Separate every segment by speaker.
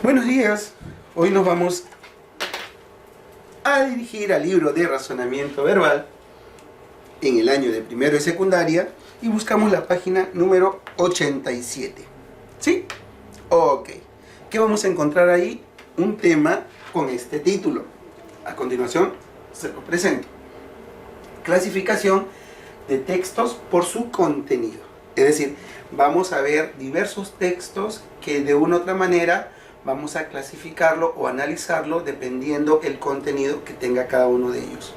Speaker 1: Buenos días, hoy nos vamos a dirigir al libro de razonamiento verbal en el año de primero de secundaria y buscamos la página número 87. ¿Sí? Ok. ¿Qué vamos a encontrar ahí? Un tema con este título. A continuación se lo presento. Clasificación de textos por su contenido. Es decir, vamos a ver diversos textos que de una u otra manera vamos a clasificarlo o analizarlo dependiendo el contenido que tenga cada uno de ellos.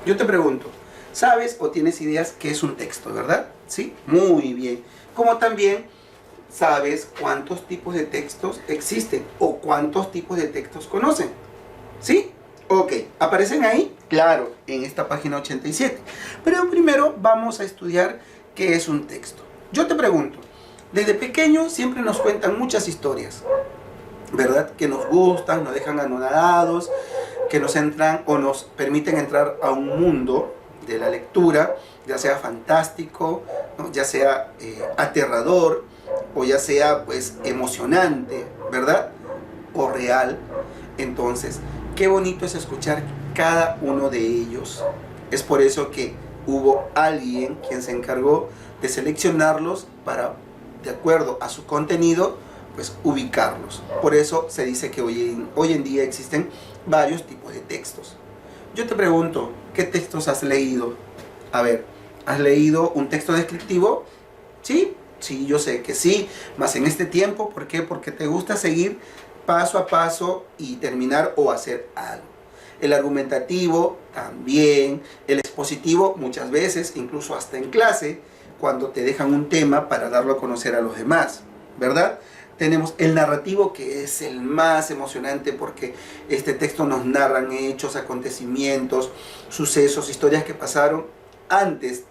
Speaker 1: Yo te pregunto, ¿sabes o tienes ideas qué es un texto, verdad? ¿Sí? Muy bien. Como también sabes cuántos tipos de textos existen o cuántos tipos de textos conocen. ¿Sí? Ok. ¿Aparecen ahí? Claro, en esta página 87. Pero primero vamos a estudiar qué es un texto. Yo te pregunto, desde pequeños siempre nos cuentan muchas historias, ¿verdad? Que nos gustan, nos dejan anonadados, que nos entran o nos permiten entrar a un mundo de la lectura, ya sea fantástico, ¿no? Ya sea aterrador, o ya sea pues emocionante, ¿verdad? O real. Entonces, qué bonito es escuchar cada uno de ellos. Es por eso que hubo alguien quien se encargó de seleccionarlos para, de acuerdo a su contenido, pues ubicarlos. Por eso se dice que hoy en día existen varios tipos de textos. Yo te pregunto, ¿qué textos has leído? A ver, ¿has leído un texto descriptivo? ¿Sí? Sí, yo sé que sí, más en este tiempo, ¿por qué? Porque te gusta seguir paso a paso y terminar o hacer algo. El argumentativo también, el expositivo muchas veces, incluso hasta en clase, cuando te dejan un tema para darlo a conocer a los demás, ¿verdad? Tenemos el narrativo, que es el más emocionante porque este texto nos narran hechos, acontecimientos, sucesos, historias que pasaron antes,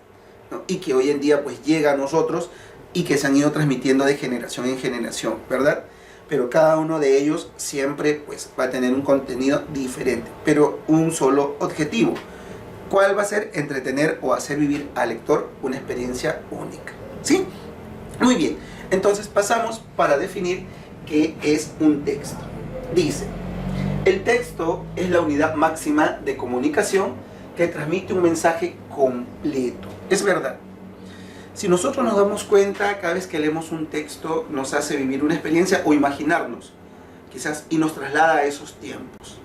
Speaker 1: ¿no? Y que hoy en día pues llega a nosotros y que se han ido transmitiendo de generación en generación, ¿verdad? Pero cada uno de ellos siempre pues va a tener un contenido diferente, pero un solo objetivo. ¿Cuál va a ser? Entretener o hacer vivir al lector una experiencia única. ¿Sí? Muy bien. Entonces pasamos para definir qué es un texto. Dice, el texto es la unidad máxima de comunicación que transmite un mensaje completo. Es verdad. Si nosotros nos damos cuenta, cada vez que leemos un texto nos hace vivir una experiencia o imaginarnos, quizás, y nos traslada a esos tiempos.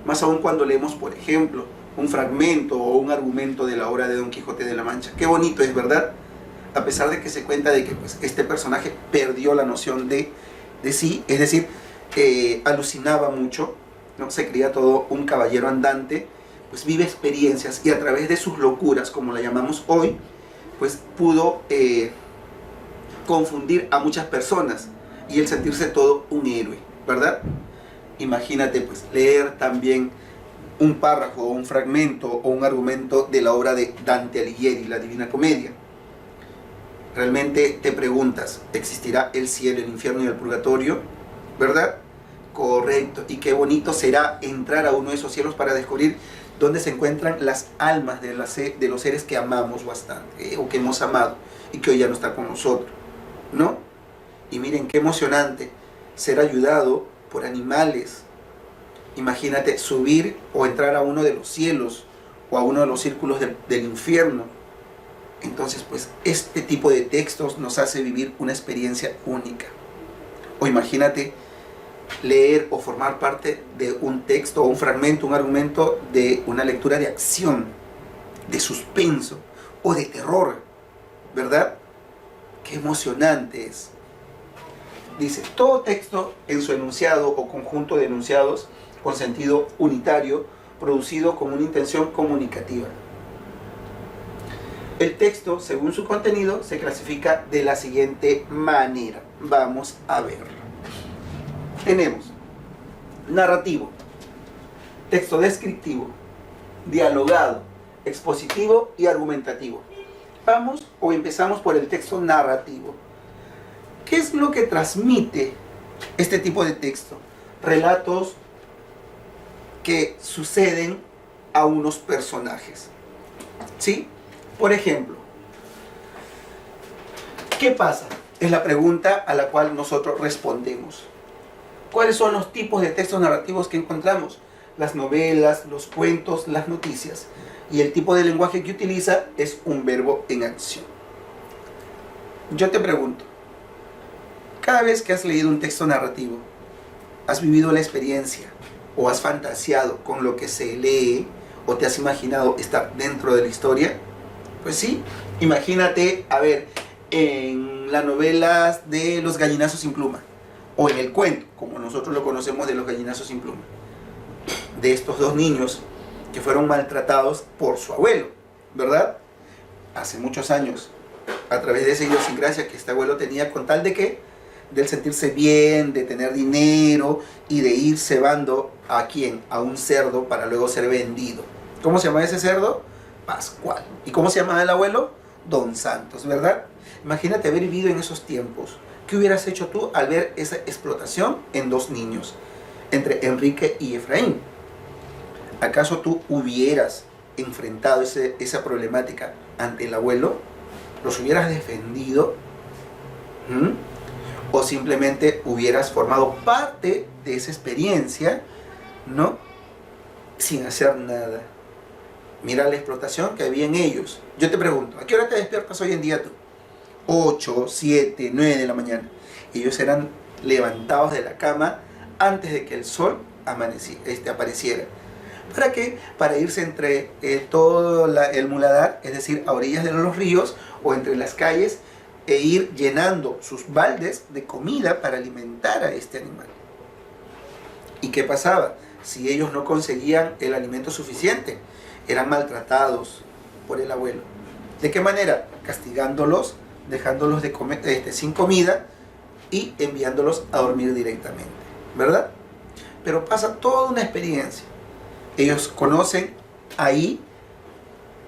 Speaker 1: Más aún cuando leemos, por ejemplo, un fragmento o un argumento de la obra de Don Quijote de la Mancha. Qué bonito es, ¿verdad? A pesar de que se cuenta de que pues, este personaje perdió la noción de sí, es decir, alucinaba mucho, ¿no? Se creía todo un caballero andante, pues vive experiencias y a través de sus locuras, como la llamamos hoy, pues pudo confundir a muchas personas y el sentirse todo un héroe, ¿verdad? Imagínate pues leer también un párrafo o un fragmento o un argumento de la obra de Dante Alighieri, la Divina Comedia. Realmente te preguntas, ¿existirá el cielo, el infierno y el purgatorio? ¿Verdad? Correcto. Y qué bonito será entrar a uno de esos cielos para descubrir dónde se encuentran las almas de los seres que amamos bastante, o que hemos amado y que hoy ya no está con nosotros, ¿no? Y miren qué emocionante ser ayudado por animales. Imagínate subir o entrar a uno de los cielos o a uno de los círculos del infierno. Entonces, pues, este tipo de textos nos hace vivir una experiencia única. O imagínate leer o formar parte de un texto o un fragmento, un argumento de una lectura de acción, de suspenso o de terror, ¿verdad? Qué emocionante es. Dice, todo texto en su enunciado o conjunto de enunciados con sentido unitario, producido con una intención comunicativa. El texto, según su contenido, se clasifica de la siguiente manera. Vamos a ver. Tenemos narrativo, texto descriptivo, dialogado, expositivo y argumentativo. Vamos o empezamos por el texto narrativo. ¿Qué es lo que transmite este tipo de texto? Relatos que suceden a unos personajes. ¿Sí? Por ejemplo, ¿qué pasa? Es la pregunta a la cual nosotros respondemos. ¿Cuáles son los tipos de textos narrativos que encontramos? Las novelas, los cuentos, las noticias. Y el tipo de lenguaje que utiliza es un verbo en acción. Yo te pregunto, cada vez que has leído un texto narrativo, ¿has vivido la experiencia o has fantaseado con lo que se lee o te has imaginado estar dentro de la historia? Pues sí, imagínate, a ver, en la novela de Los Gallinazos sin Pluma, o en el cuento, como nosotros lo conocemos, de Los Gallinazos sin Pluma, de estos dos niños que fueron maltratados por su abuelo, ¿verdad? Hace muchos años, a través de esa idiosincrasia que este abuelo tenía, con tal de que, del sentirse bien, de tener dinero y de ir cebando a quién, a un cerdo para luego ser vendido. ¿Cómo se llama ese cerdo? Pascual. ¿Y cómo se llamaba el abuelo? Don Santos, ¿verdad? Imagínate haber vivido en esos tiempos. ¿Qué hubieras hecho tú al ver esa explotación en dos niños, entre Enrique y Efraín? ¿Acaso tú hubieras enfrentado esa problemática ante el abuelo? ¿Los hubieras defendido? ¿O simplemente hubieras formado parte de esa experiencia, ¿no? Sin hacer nada? Mira la explotación que había en ellos. Yo te pregunto, ¿a qué hora te despiertas hoy en día tú? 8, 7, 9 de la mañana. Ellos eran levantados de la cama antes de que el sol apareciera. ¿Para qué? Para irse entre todo el muladar, es decir, a orillas de los ríos o entre las calles, e ir llenando sus baldes de comida para alimentar a este animal. ¿Y qué pasaba? Si ellos no conseguían el alimento suficiente, eran maltratados por el abuelo. ¿De qué manera? Castigándolos, dejándolos de comer, sin comida y enviándolos a dormir directamente, ¿verdad? Pero pasa toda una experiencia. Ellos conocen ahí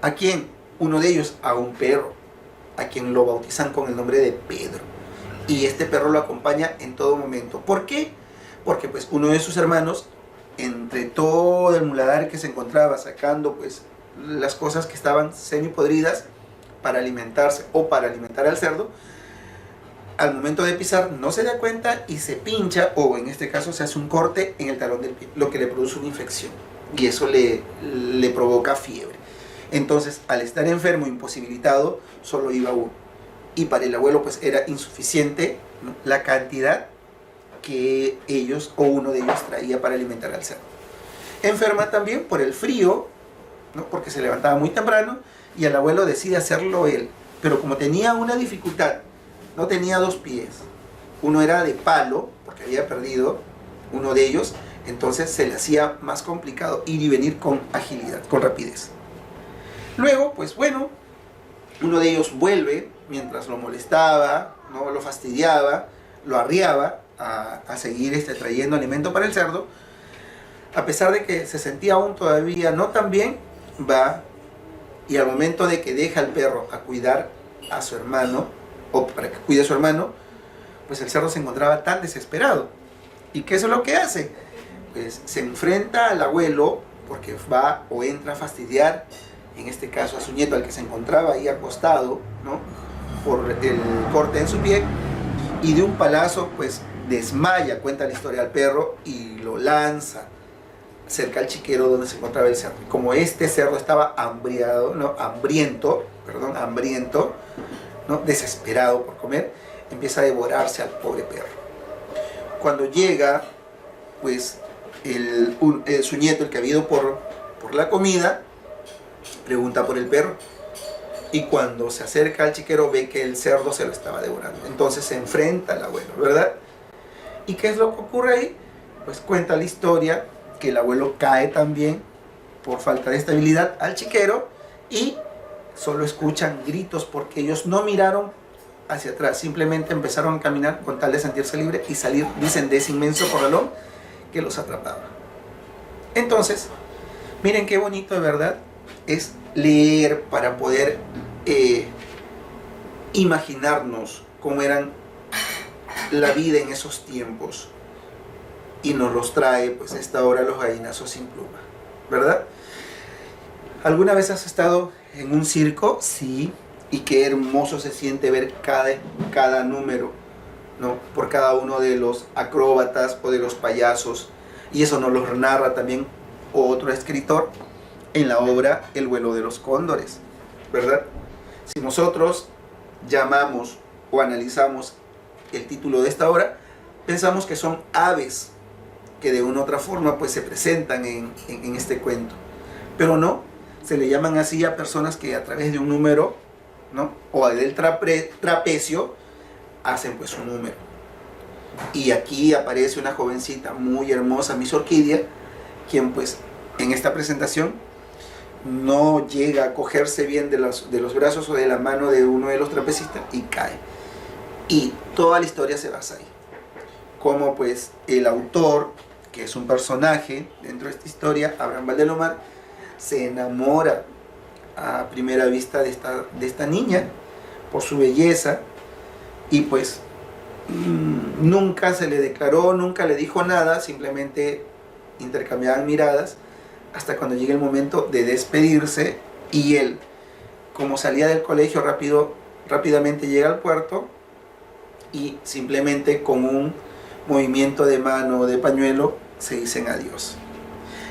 Speaker 1: a quién, uno de ellos a un perro, a quien lo bautizan con el nombre de Pedro, y este perro lo acompaña en todo momento. ¿Por qué? Porque pues uno de sus hermanos, entre todo el muladar que se encontraba, sacando pues las cosas que estaban semipodridas para alimentarse o para alimentar al cerdo, al momento de pisar no se da cuenta y se pincha, o en este caso se hace un corte en el talón del pie, lo que le produce una infección, y eso le provoca fiebre. Entonces, al estar enfermo, imposibilitado, solo iba uno, y para el abuelo pues era insuficiente, ¿no?, la cantidad que ellos o uno de ellos traía para alimentar al cerdo. Enferma también por el frío, ¿no?, porque se levantaba muy temprano, y el abuelo decide hacerlo él, pero como tenía una dificultad, no tenía dos pies, uno era de palo, porque había perdido uno de ellos, entonces se le hacía más complicado ir y venir con agilidad, con rapidez. Luego, pues bueno, uno de ellos vuelve, mientras lo molestaba, ¿no?, lo fastidiaba, lo arriaba a seguir trayendo alimento para el cerdo. A pesar de que se sentía aún todavía no tan bien, va, y al momento de que deja al perro a cuidar a su hermano, o para que cuide a su hermano, pues el cerdo se encontraba tan desesperado. ¿Y qué es lo que hace? Pues se enfrenta al abuelo, porque va o entra a fastidiar, en este caso a su nieto, al que se encontraba ahí acostado, ¿no?, por el corte en su pie, y de un palazo pues desmaya, cuenta la historia, al perro, y lo lanza cerca al chiquero donde se encontraba el cerdo. Como este cerdo estaba hambriento, ¿no?, desesperado por comer, empieza a devorarse al pobre perro. Cuando llega pues su nieto, el que había ido por la comida, pregunta por el perro, y cuando se acerca al chiquero ve que el cerdo se lo estaba devorando. Entonces se enfrenta al abuelo, ¿verdad? ¿Y qué es lo que ocurre ahí? Pues cuenta la historia que el abuelo cae también por falta de estabilidad al chiquero, y solo escuchan gritos porque ellos no miraron hacia atrás, simplemente empezaron a caminar con tal de sentirse libre y salir, dicen, de ese inmenso corralón que los atrapaba. Entonces, miren qué bonito de verdad es leer para poder imaginarnos cómo eran la vida en esos tiempos, y nos los trae pues a esta hora Los Gallinazos sin Pluma, ¿verdad? ¿Alguna vez has estado en un circo? Sí. Y qué hermoso se siente ver cada número, ¿no? Por cada uno de los acróbatas o de los payasos, y eso nos lo narra también otro escritor en la obra El vuelo de los cóndores, ¿verdad? Si nosotros llamamos o analizamos el título de esta obra, pensamos que son aves que de una u otra forma pues se presentan en este cuento, pero no, se le llaman así a personas que a través de un número, ¿no? O del trapecio hacen pues un número. Y aquí aparece una jovencita muy hermosa, Miss Orquídea, quien pues en esta presentación no llega a cogerse bien de los brazos o de la mano de uno de los trapecistas y cae. Y toda la historia se basa ahí. Como pues el autor, que es un personaje dentro de esta historia, Abraham Valdelomar, se enamora a primera vista de esta niña por su belleza, y pues nunca se le declaró, nunca le dijo nada, simplemente intercambiaban miradas hasta cuando llega el momento de despedirse, y él, como salía del colegio, rápidamente llega al puerto y simplemente con un movimiento de mano o de pañuelo se dicen adiós.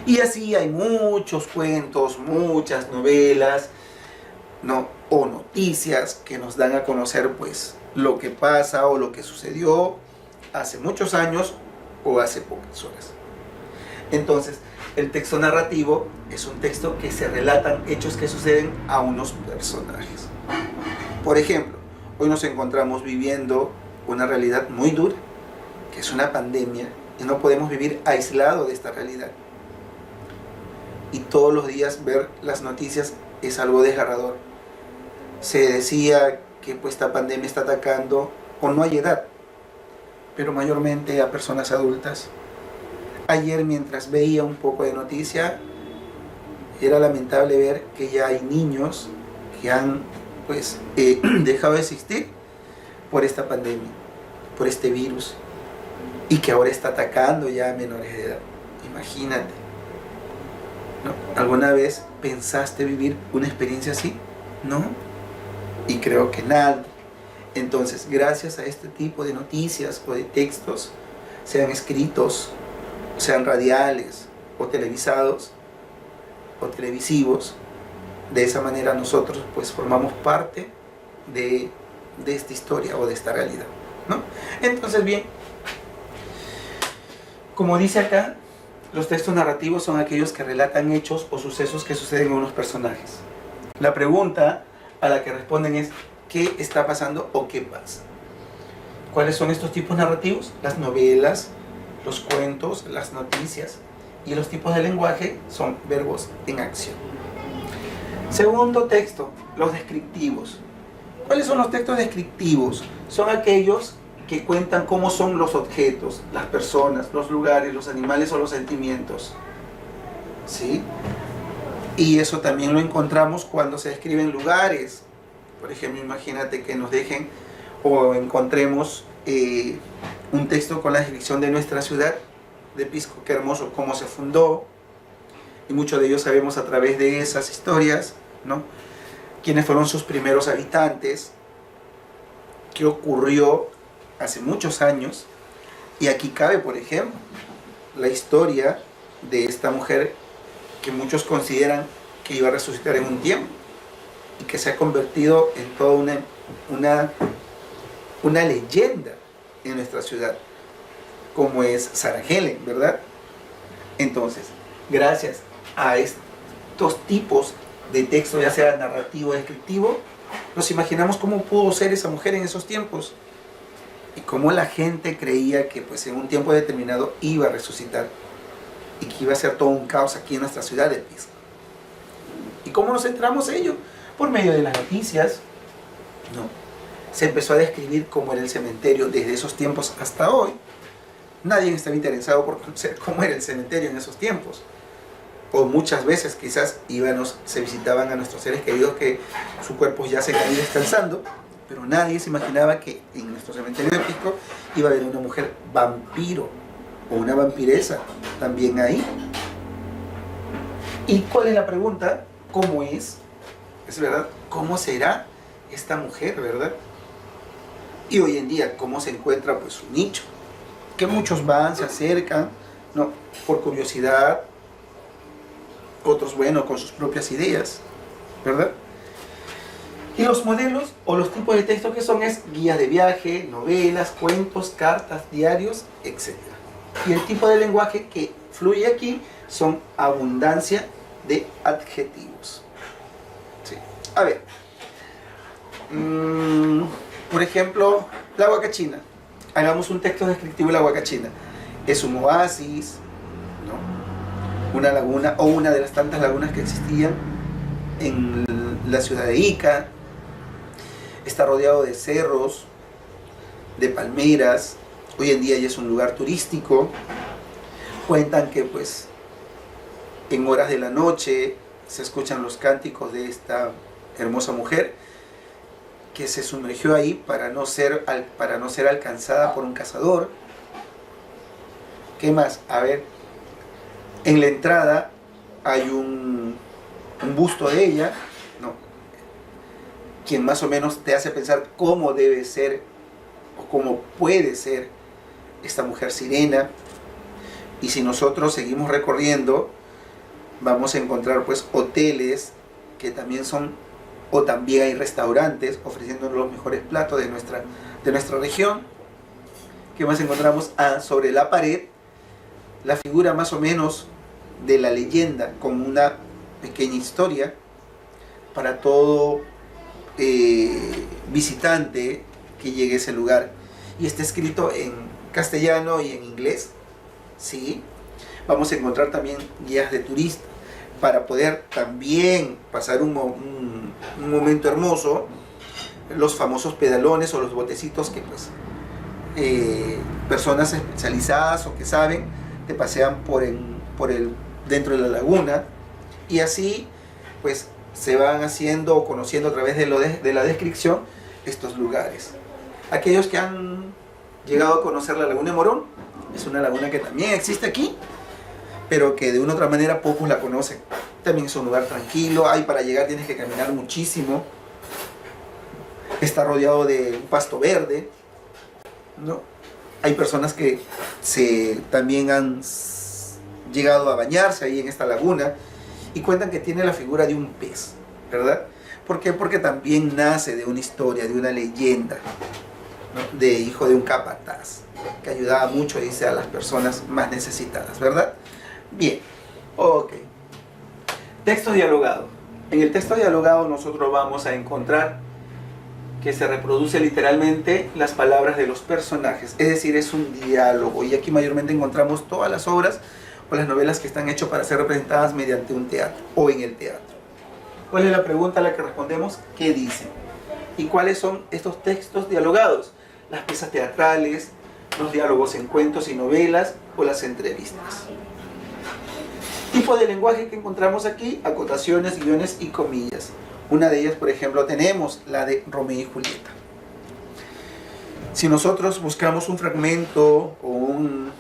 Speaker 1: Y así hay muchos cuentos, muchas novelas, ¿no? O noticias que nos dan a conocer pues lo que pasa o lo que sucedió hace muchos años o hace pocas horas. Entonces, el texto narrativo es un texto que se relatan hechos que suceden a unos personajes. Por ejemplo, hoy nos encontramos viviendo una realidad muy dura, que es una pandemia, y no podemos vivir aislados de esta realidad. Y todos los días ver las noticias es algo desgarrador. Se decía que pues esta pandemia está atacando, o no hay edad, pero mayormente a personas adultas. Ayer, mientras veía un poco de noticia, era lamentable ver que ya hay niños que han pues dejado de existir por esta pandemia, por este virus, y que ahora está atacando ya a menores de edad. Imagínate, ¿no? ¿Alguna vez pensaste vivir una experiencia así? ¿No? Y creo que nada. Entonces, gracias a este tipo de noticias o de textos, sean escritos, sean radiales o televisados o televisivos, de esa manera nosotros pues formamos parte de esta historia o de esta realidad, ¿no? Entonces, bien, como dice acá, los textos narrativos son aquellos que relatan hechos o sucesos que suceden en unos personajes. La pregunta a la que responden es: ¿qué está pasando o qué pasa? ¿Cuáles son estos tipos narrativos? Las novelas, los cuentos, las noticias. Y los tipos de lenguaje son verbos en acción. Segundo texto, los descriptivos. ¿Cuáles son los textos descriptivos? Son aquellos que cuentan cómo son los objetos, las personas, los lugares, los animales o los sentimientos. ¿Sí? Y eso también lo encontramos cuando se describen lugares. Por ejemplo, imagínate que nos dejen o encontremos un texto con la descripción de nuestra ciudad de Pisco, qué hermoso, cómo se fundó, y muchos de ellos sabemos a través de esas historias, ¿no? Quiénes fueron sus primeros habitantes, qué ocurrió hace muchos años. Y aquí cabe, por ejemplo, la historia de esta mujer que muchos consideran que iba a resucitar en un tiempo y que se ha convertido en toda una leyenda en nuestra ciudad, como es Sarah Helen, ¿verdad? Entonces, gracias a estos tipos de texto, ya sea narrativo o descriptivo, nos imaginamos cómo pudo ser esa mujer en esos tiempos y cómo la gente creía que pues en un tiempo determinado iba a resucitar y que iba a ser todo un caos aquí en nuestra ciudad de Pisco. ¿Y cómo nos enteramos de ello? Por medio de las noticias, ¿no? Se empezó a describir cómo era el cementerio desde esos tiempos hasta hoy. Nadie estaba interesado por conocer cómo era el cementerio en esos tiempos. O muchas veces quizás se visitaban a nuestros seres queridos que sus cuerpos ya se han ido descansando, pero nadie se imaginaba que en nuestro cementerio de Pisco iba a haber una mujer vampiro o una vampiresa también ahí. ¿Y cuál es la pregunta? ¿Cómo es? Es verdad, ¿cómo será esta mujer, verdad? Y hoy en día, ¿cómo se encuentra pues su nicho? Que muchos van, se acercan, ¿no? Por curiosidad, otros, bueno, con sus propias ideas, ¿verdad? Y los modelos o los tipos de texto que son es guías de viaje, novelas, cuentos, cartas, diarios, etc. Y el tipo de lenguaje que fluye aquí son abundancia de adjetivos. Sí. A ver, por ejemplo, la huacachina. Hagamos un texto descriptivo de la huacachina. Es un oasis, ¿no? Una laguna o una de las tantas lagunas que existían en la ciudad de Ica. Está rodeado de cerros, de palmeras. Hoy en día ya es un lugar turístico. Cuentan que pues en horas de la noche se escuchan los cánticos de esta hermosa mujer que se sumergió ahí para no ser alcanzada por un cazador. ¿Qué más? A ver, en la entrada hay un busto de ella, ¿no? Quien más o menos te hace pensar cómo debe ser o cómo puede ser esta mujer sirena. Y si nosotros seguimos recorriendo, vamos a encontrar pues hoteles que también son, o también hay restaurantes ofreciendo los mejores platos de nuestra región. ¿Qué más encontramos? Sobre la pared, la figura más o menos de la leyenda, como una pequeña historia para todo visitante que llegue a ese lugar. Y está escrito en castellano y en inglés. ¿Sí? Vamos a encontrar también guías de turista para poder también pasar un momento hermoso. Los famosos pedalones o los botecitos que pues personas especializadas o que saben te pasean dentro de la laguna, y así pues se van haciendo o conociendo a través de la descripción estos lugares. Aquellos que han llegado a conocer la laguna de Morón, es una laguna que también existe aquí, pero que de una u otra manera pocos la conocen. También es un lugar tranquilo, para llegar tienes que caminar muchísimo. Está rodeado de un pasto verde, ¿no? Hay personas que también han llegado a bañarse ahí en esta laguna y cuentan que tiene la figura de un pez, ¿verdad? ¿Por qué? Porque también nace de una historia, de una leyenda, ¿no? De hijo de un capataz que ayudaba mucho, dice, a las personas más necesitadas, ¿verdad? Bien, ok. Texto dialogado. En el texto dialogado nosotros vamos a encontrar que se reproduce literalmente las palabras de los personajes, es decir, es un diálogo, y aquí mayormente encontramos todas las obras o las novelas que están hechas para ser representadas mediante un teatro o en el teatro. ¿Cuál es la pregunta a la que respondemos? ¿Qué dicen? ¿Y cuáles son estos textos dialogados? Las piezas teatrales, los diálogos en cuentos y novelas o las entrevistas. Tipo de lenguaje que encontramos aquí: acotaciones, guiones y comillas. Una de ellas, por ejemplo, tenemos la de Romeo y Julieta. Si nosotros buscamos un fragmento o un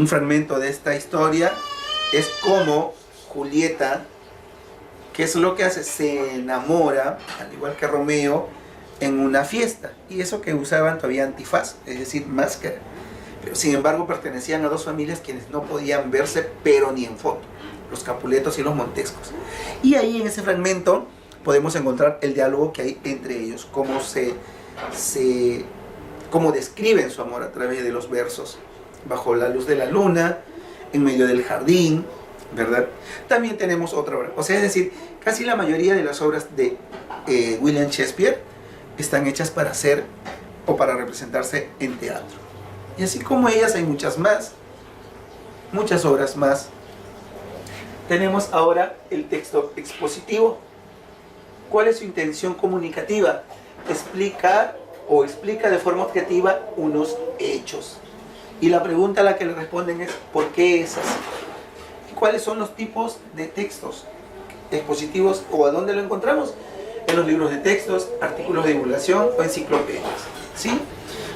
Speaker 1: fragmento de esta historia, es como Julieta, ¿qué es lo que hace? Se enamora, al igual que Romeo, en una fiesta. Y eso que usaban todavía antifaz, es decir, máscara. Pero sin embargo pertenecían a dos familias quienes no podían verse, pero ni en foto: los Capuletos y los Montescos. Y ahí en ese fragmento podemos encontrar el diálogo que hay entre ellos, cómo describen su amor a través de los versos: bajo la luz de la luna, en medio del jardín, ¿verdad? También tenemos otra obra, o sea, es decir, casi la mayoría de las obras de William Shakespeare están hechas para hacer o para representarse en teatro. Y así como ellas hay muchas más, muchas obras más. Tenemos ahora el texto expositivo. ¿Cuál es su intención comunicativa? Explica de forma objetiva unos hechos. Y la pregunta a la que le responden es: ¿por qué es así? ¿Cuáles son los tipos de textos expositivos o a dónde lo encontramos? En los libros de textos, artículos de divulgación o enciclopedias, ¿sí?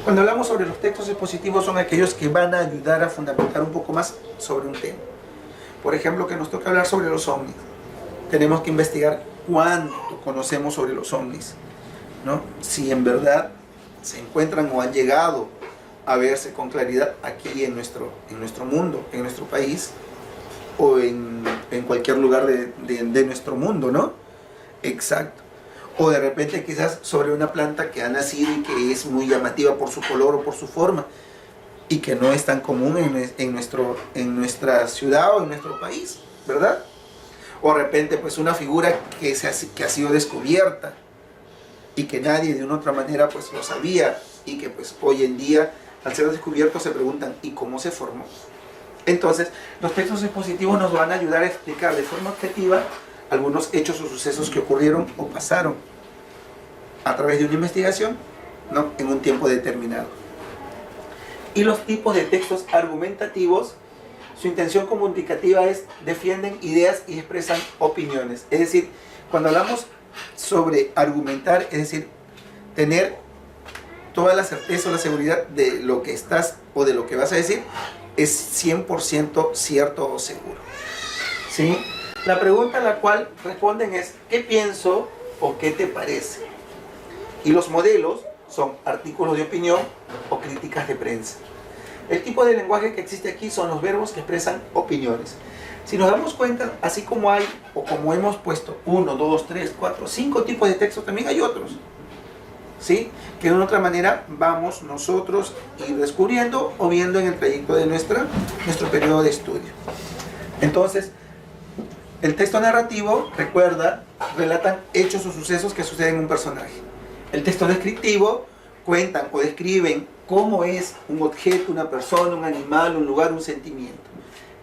Speaker 1: Cuando hablamos sobre los textos expositivos, son aquellos que van a ayudar a fundamentar un poco más sobre un tema. Por ejemplo, que nos toca hablar sobre los ovnis. Tenemos que investigar cuánto conocemos sobre los ovnis, ¿no? Si en verdad se encuentran o han llegado a verse con claridad aquí en nuestro mundo, en nuestro país, o en cualquier lugar de nuestro mundo, ¿no? Exacto. O de repente quizás sobre una planta que ha nacido y que es muy llamativa por su color o por su forma, y que no es tan común en nuestra ciudad o en nuestro país, ¿verdad? O de repente pues una figura que ha sido descubierta y que nadie de una otra manera pues lo sabía, y que pues hoy en día al ser descubierto se preguntan ¿y cómo se formó? Entonces los textos expositivos nos van a ayudar a explicar de forma objetiva algunos hechos o sucesos que ocurrieron o pasaron a través de una investigación, ¿no?, en un tiempo determinado. Y los tipos de textos argumentativos, su intención comunicativa es defienden ideas y expresan opiniones. Es decir, cuando hablamos sobre argumentar, es decir, tener toda la certeza o la seguridad de lo que estás o de lo que vas a decir, es 100% cierto o seguro. ¿Sí? La pregunta a la cual responden es ¿qué pienso o qué te parece? Y los modelos son artículos de opinión o críticas de prensa. El tipo de lenguaje que existe aquí son los verbos que expresan opiniones. Si nos damos cuenta, así como hay, o como hemos puesto 1, 2, 3, 4, 5 tipos de texto, también hay otros, ¿sí?, que de una otra manera vamos nosotros ir descubriendo o viendo en el trayecto de nuestro periodo de estudio. Entonces, el texto narrativo, recuerda, relatan hechos o sucesos que suceden en un personaje. El texto descriptivo cuentan o describen cómo es un objeto, una persona, un animal, un lugar, un sentimiento.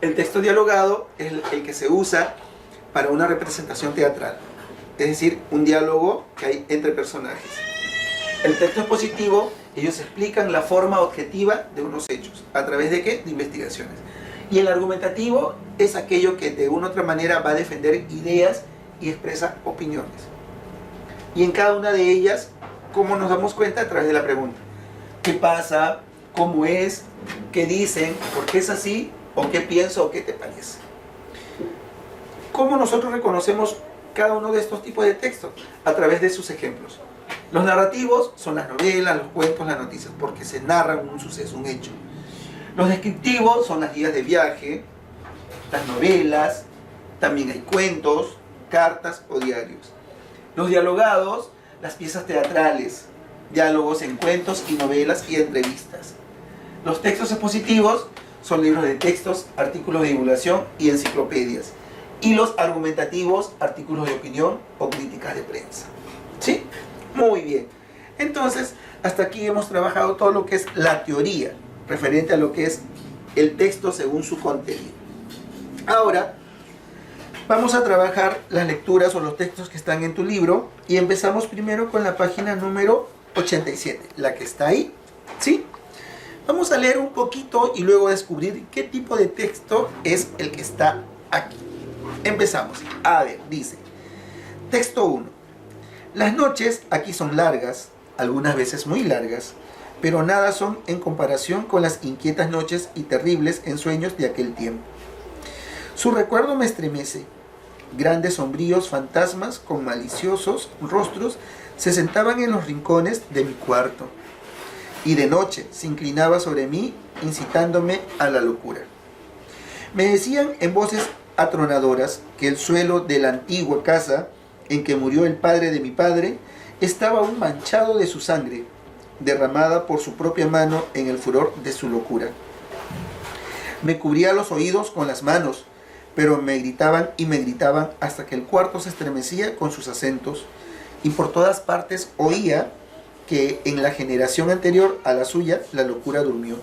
Speaker 1: El texto dialogado es el que se usa para una representación teatral, es decir, un diálogo que hay entre personajes. El texto expositivo, ellos explican la forma objetiva de unos hechos. ¿A través de qué? De investigaciones. Y el argumentativo es aquello que de una u otra manera va a defender ideas y expresa opiniones. Y en cada una de ellas, ¿cómo nos damos cuenta? A través de la pregunta. ¿Qué pasa? ¿Cómo es? ¿Qué dicen? ¿Por qué es así? ¿O qué pienso? ¿O qué te parece? ¿Cómo nosotros reconocemos cada uno de estos tipos de textos? A través de sus ejemplos. Los narrativos son las novelas, los cuentos, las noticias, porque se narran un suceso, un hecho. Los descriptivos son las guías de viaje, las novelas, también hay cuentos, cartas o diarios. Los dialogados, las piezas teatrales, diálogos en cuentos y novelas y entrevistas. Los textos expositivos son libros de textos, artículos de divulgación y enciclopedias. Y los argumentativos, artículos de opinión o críticas de prensa. ¿Sí? Muy bien. Entonces, hasta aquí hemos trabajado todo lo que es la teoría referente a lo que es el texto según su contenido. Ahora, vamos a trabajar las lecturas o los textos que están en tu libro y empezamos primero con la página número 87, la que está ahí, ¿sí? Vamos a leer un poquito y luego descubrir qué tipo de texto es el que está aquí. Empezamos. A ver, dice, texto 1. Las noches aquí son largas, algunas veces muy largas, pero nada son en comparación con las inquietas noches y terribles ensueños de aquel tiempo. Su recuerdo me estremece. Grandes sombríos fantasmas con maliciosos rostros se sentaban en los rincones de mi cuarto, y de noche se inclinaba sobre mí, incitándome a la locura. Me decían en voces atronadoras que el suelo de la antigua casa en que murió el padre de mi padre estaba aún manchado de su sangre, derramada por su propia mano en el furor de su locura. Me cubría los oídos con las manos, pero me gritaban y me gritaban hasta que el cuarto se estremecía con sus acentos, y por todas partes oía que en la generación anterior a la suya la locura durmió,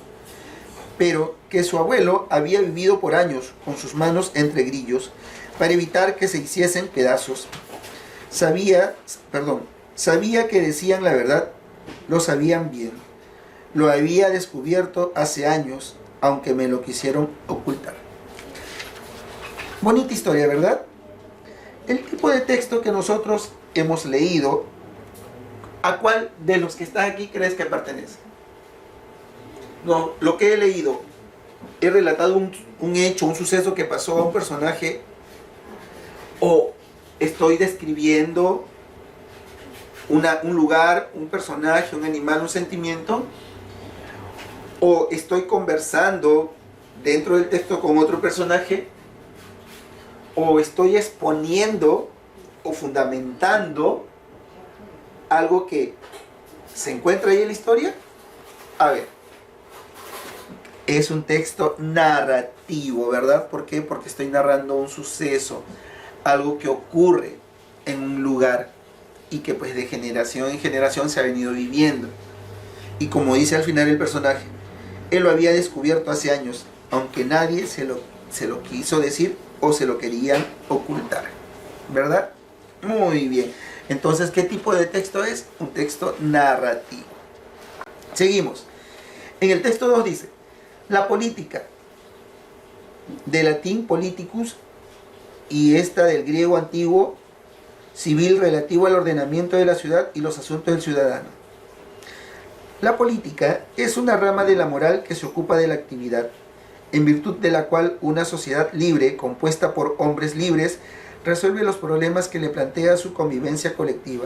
Speaker 1: pero que su abuelo había vivido por años con sus manos entre grillos para evitar que se hiciesen pedazos. Sabía que decían la verdad, lo sabían bien. Lo había descubierto hace años, aunque me lo quisieron ocultar. Bonita historia, ¿verdad? El tipo de texto que nosotros hemos leído, ¿a cuál de los que están aquí crees que pertenece? No, lo que he leído, he relatado un hecho, un suceso que pasó a un personaje, o estoy describiendo un lugar, un personaje, un animal, un sentimiento, o estoy conversando dentro del texto con otro personaje, o estoy exponiendo o fundamentando algo que se encuentra ahí en la historia. A ver, es un texto narrativo, ¿verdad? ¿Por qué? Porque estoy narrando un suceso, algo que ocurre en un lugar y que pues de generación en generación se ha venido viviendo. Y como dice al final el personaje, él lo había descubierto hace años, aunque nadie se lo quiso decir o se lo querían ocultar, ¿verdad? Muy bien. Entonces, ¿qué tipo de texto es? Un texto narrativo. Seguimos. En el texto 2 dice, la política, de latín politicus, y esta del griego antiguo, civil, relativo al ordenamiento de la ciudad y los asuntos del ciudadano. La política es una rama de la moral que se ocupa de la actividad, en virtud de la cual una sociedad libre, compuesta por hombres libres, resuelve los problemas que le plantea su convivencia colectiva.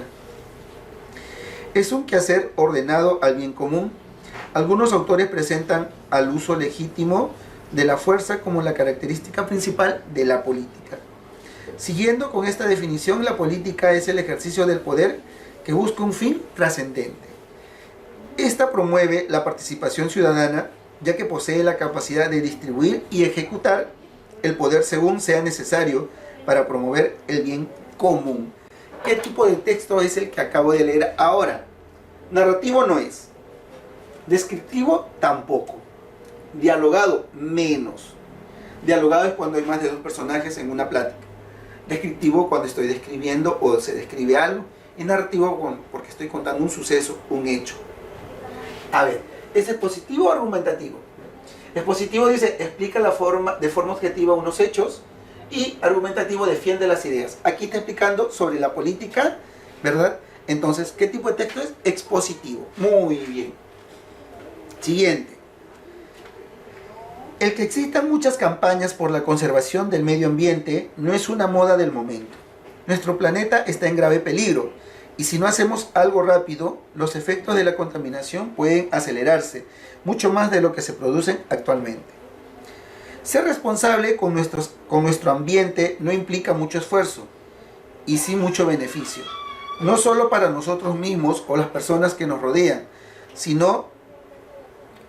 Speaker 1: Es un quehacer ordenado al bien común. Algunos autores presentan al uso legítimo de la fuerza como la característica principal de la política. Siguiendo con esta definición, la política es el ejercicio del poder que busca un fin trascendente. Esta promueve la participación ciudadana, ya que posee la capacidad de distribuir y ejecutar el poder según sea necesario para promover el bien común. ¿Qué tipo de texto es el que acabo de leer ahora? Narrativo no es. Descriptivo tampoco. Dialogado menos. Dialogado es cuando hay más de dos personajes en una plática. Descriptivo cuando estoy describiendo o se describe algo. Y narrativo porque estoy contando un suceso, un hecho. A ver, ¿es expositivo o argumentativo? Expositivo dice, explica de forma objetiva unos hechos, y argumentativo defiende las ideas. Aquí está explicando sobre la política, ¿verdad? Entonces, ¿qué tipo de texto es? Expositivo. Muy bien. Siguiente. El que existan muchas campañas por la conservación del medio ambiente no es una moda del momento. Nuestro planeta está en grave peligro, y si no hacemos algo rápido, los efectos de la contaminación pueden acelerarse, mucho más de lo que se producen actualmente. Ser responsable con nuestro ambiente no implica mucho esfuerzo, y sí mucho beneficio. No solo para nosotros mismos o las personas que nos rodean, sino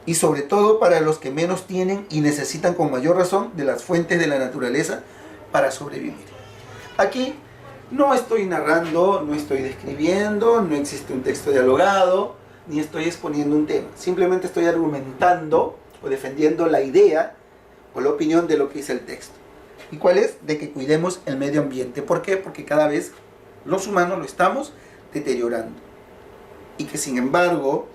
Speaker 1: y sobre todo para los que menos tienen y necesitan con mayor razón de las fuentes de la naturaleza para sobrevivir. Aquí no estoy narrando, no estoy describiendo, no existe un texto dialogado, ni estoy exponiendo un tema. Simplemente estoy argumentando o defendiendo la idea o la opinión de lo que dice el texto. ¿Y cuál es? De que cuidemos el medio ambiente. ¿Por qué? Porque cada vez los humanos lo estamos deteriorando. Y que sin embargo,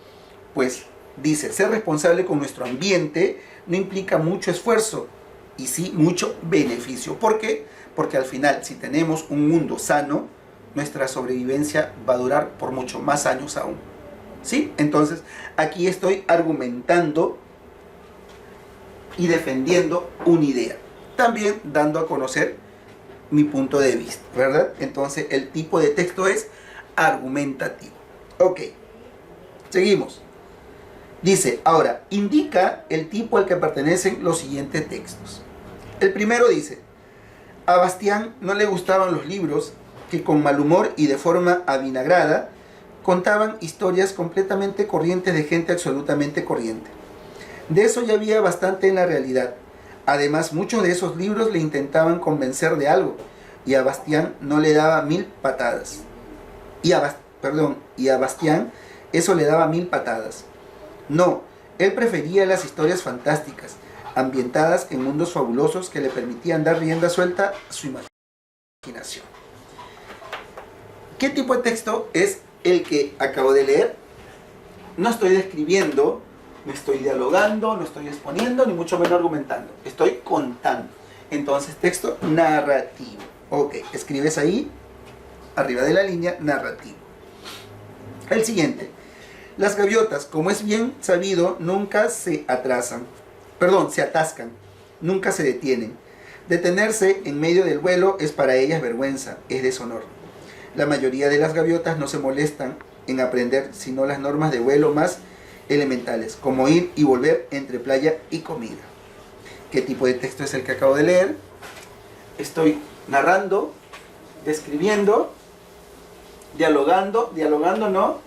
Speaker 1: pues dice, ser responsable con nuestro ambiente no implica mucho esfuerzo y sí mucho beneficio. ¿Por qué? Porque al final, si tenemos un mundo sano, nuestra sobrevivencia va a durar por mucho más años aún. ¿Sí? Entonces, aquí estoy argumentando y defendiendo una idea. También dando a conocer mi punto de vista, ¿verdad? Entonces, el tipo de texto es argumentativo. Ok. Seguimos. Dice, ahora, indica el tipo al que pertenecen los siguientes textos. El primero dice, a Bastián no le gustaban los libros que con mal humor y de forma avinagrada contaban historias completamente corrientes de gente absolutamente corriente. De eso ya había bastante en la realidad. Además, muchos de esos libros le intentaban convencer de algo, y a Bastián no le daba 1000 patadas. Y a Bastián eso le daba 1000 patadas. No, él prefería las historias fantásticas, ambientadas en mundos fabulosos que le permitían dar rienda suelta a su imaginación. ¿Qué tipo de texto es el que acabo de leer? No estoy describiendo, no estoy dialogando, no estoy exponiendo, ni mucho menos argumentando. Estoy contando. Entonces, texto narrativo. Ok, escribes ahí, arriba de la línea, narrativo. El siguiente. Las gaviotas, como es bien sabido, nunca se atascan, nunca se detienen. Detenerse en medio del vuelo es para ellas vergüenza, es deshonor. La mayoría de las gaviotas no se molestan en aprender sino las normas de vuelo más elementales, como ir y volver entre playa y comida. ¿Qué tipo de texto es el que acabo de leer? Estoy narrando, describiendo, dialogando no,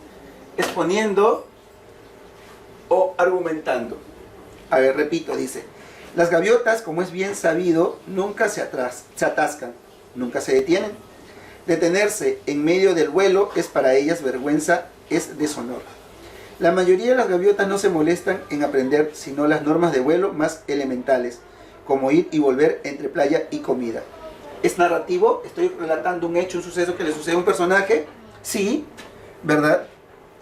Speaker 1: exponiendo o argumentando. A ver, repito, dice: las gaviotas, como es bien sabido, nunca se atascan, nunca se detienen. Detenerse en medio del vuelo es para ellas vergüenza, es deshonor. La mayoría de las gaviotas no se molestan en aprender sino las normas de vuelo más elementales, como ir y volver entre playa y comida. ¿Es narrativo? ¿Estoy relatando un hecho, un suceso que le sucede a un personaje? Sí, ¿verdad?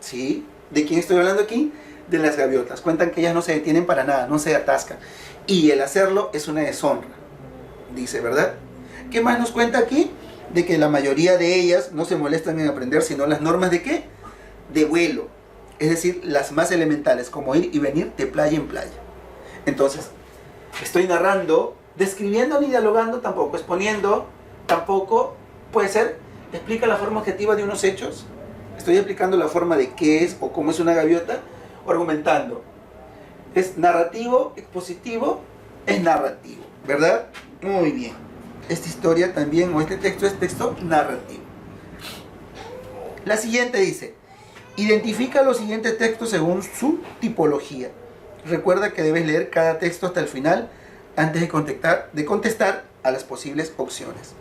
Speaker 1: Sí. ¿De quién estoy hablando aquí? De las gaviotas. Cuentan que ellas no se detienen para nada, no se atascan. Y el hacerlo es una deshonra, dice, ¿verdad? ¿Qué más nos cuenta aquí? De que la mayoría de ellas no se molestan en aprender sino las normas ¿de qué? De vuelo. Es decir, las más elementales, como ir y venir de playa en playa. Entonces, estoy narrando, describiendo ni dialogando tampoco, exponiendo tampoco, puede ser, explica la forma objetiva de unos hechos. Estoy explicando la forma de qué es o cómo es una gaviota, o argumentando. Es narrativo, expositivo, es narrativo, ¿verdad? Muy bien. Esta historia también, o este texto es texto narrativo. La siguiente dice: identifica los siguientes textos según su tipología. Recuerda que debes leer cada texto hasta el final antes de contestar a las posibles opciones.